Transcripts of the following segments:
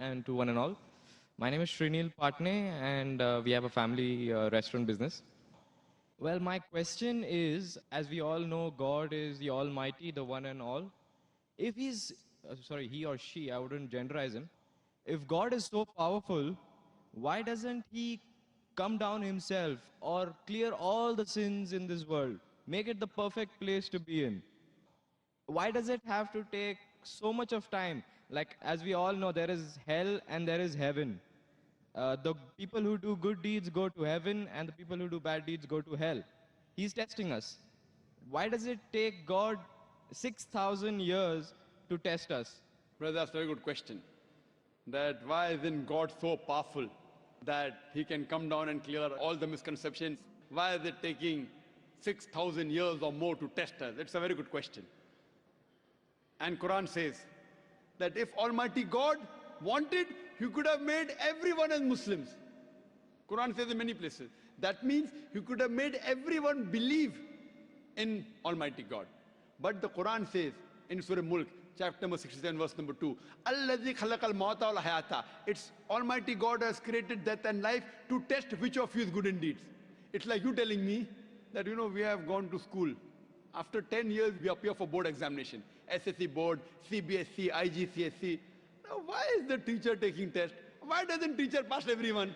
and to one and all. My name is Srinil Patne, and we have a family restaurant business. Well, my question is, as we all know, God is the Almighty, the one and all. If he or she, I wouldn't genderize him. If God is so powerful, why doesn't he come down himself or clear all the sins in this world? Make it the perfect place to be in. Why does it have to take so much of time? Like, as we all know, there is hell and there is heaven. The people who do good deeds go to heaven, and the people who do bad deeds go to hell. He's testing us. Why does it take God 6,000 years to test us? Brother, that's a very good question. That why isn't God so powerful that he can come down and clear all the misconceptions? Why is it taking 6,000 years or more to test us? It's a very good question. And Quran says that if Almighty God wanted, he could have made everyone as Muslims. Quran says in many places. That means he could have made everyone believe in Almighty God. But the Quran says in Surah Mulk, chapter number 67, verse number 2, Alladhi khalaqal mauta wal hayata. It's Almighty God has created death and life to test which of you is good in deeds. It's like you telling me that, we have gone to school. After 10 years, we appear for board examination. SSC board, CBSC, IGCSE. Now, why is the teacher taking test? Why doesn't teacher pass everyone?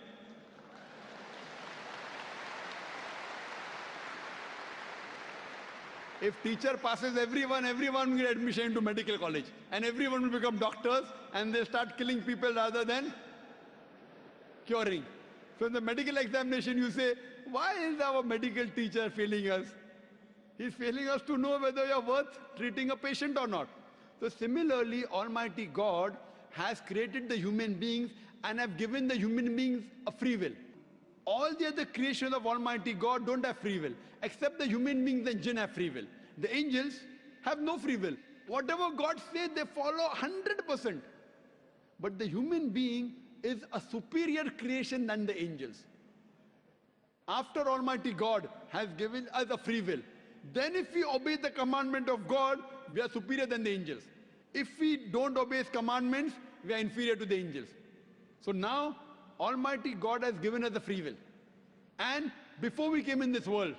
If teacher passes everyone, everyone will get admission into medical college. And everyone will become doctors and they start killing people rather than curing. So in the medical examination, you say, why is our medical teacher failing us? He's failing us to know whether you're worth treating a patient or not. So similarly, Almighty God has created the human beings and have given the human beings a free will. All the other creations of Almighty God don't have free will, except the human beings and jinn have free will. The angels have no free will. Whatever God says, they follow 100%. But the human being is a superior creation than the angels. After Almighty God has given us a free will, then if we obey the commandment of God, we are superior than the angels. If we don't obey His commandments, we are inferior to the angels. So now, Almighty God has given us a free will. And before we came in this world,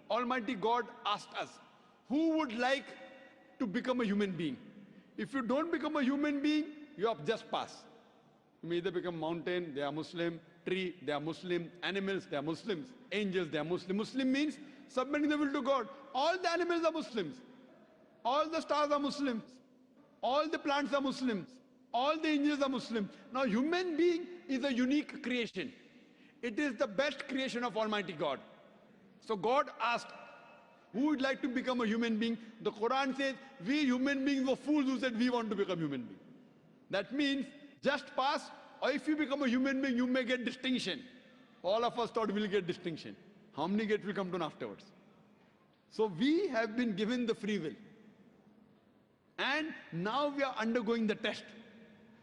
Almighty God asked us, who would like to become a human being? If you don't become a human being, you have just passed. You may either become mountain, they are Muslim, tree, they are Muslim, animals, they are Muslims, angels, they are Muslim. Muslim means submitting the will to God. All the animals are Muslims. All the stars are Muslims. All the plants are Muslims. All the angels are Muslim. Now, human being is a unique creation. It is the best creation of Almighty God. So God asked, who would like to become a human being? The Quran says, we human beings were fools who said we want to become human beings. That means just pass, or if you become a human being, you may get distinction. All of us thought we'll get distinction. How many get will come to afterwards? So we have been given the free will. And now we are undergoing the test.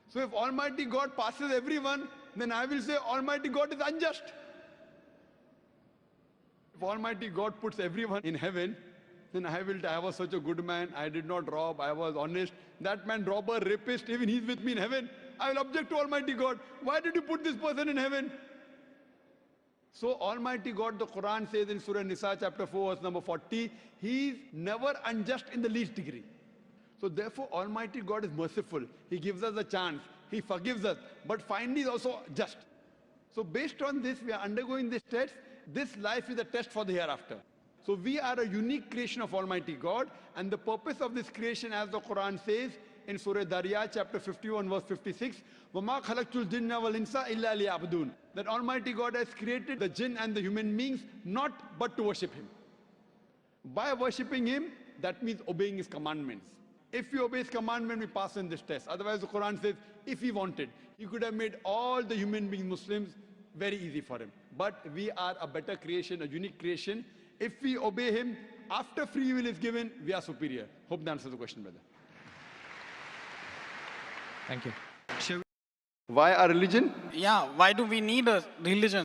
So if Almighty God passes everyone, then I will say Almighty God is unjust. If Almighty God puts everyone in heaven, then I was such a good man, I did not rob, I was honest. That man, robber, rapist, even he's with me in heaven. I will object to Almighty God. Why did you put this person in heaven? So Almighty God, the Quran says in Surah Nisa chapter 4 verse number 40, He is never unjust in the least degree. So therefore Almighty God is merciful. He gives us a chance. He forgives us. But finally is also just. So based on this, we are undergoing this test. This life is a test for the hereafter. So we are a unique creation of Almighty God. And the purpose of this creation, as the Quran says in Surah Dariyat chapter 51 verse 56, وَمَا خَلَقْتُ الْجِنَّ وَالْإِنسَ إِلَّا لِيَعْبُدُونَ. That Almighty God has created the jinn and the human beings not but to worship Him. By worshipping Him, that means obeying His commandments. If we obey His commandment, we pass in this test. Otherwise, the Quran says, if He wanted, He could have made all the human beings Muslims very easy for Him. But we are a better creation, a unique creation. If we obey Him, after free will is given, we are superior. Hope that answers the question, brother. Thank you. Why our religion? Yeah, why do we need a religion?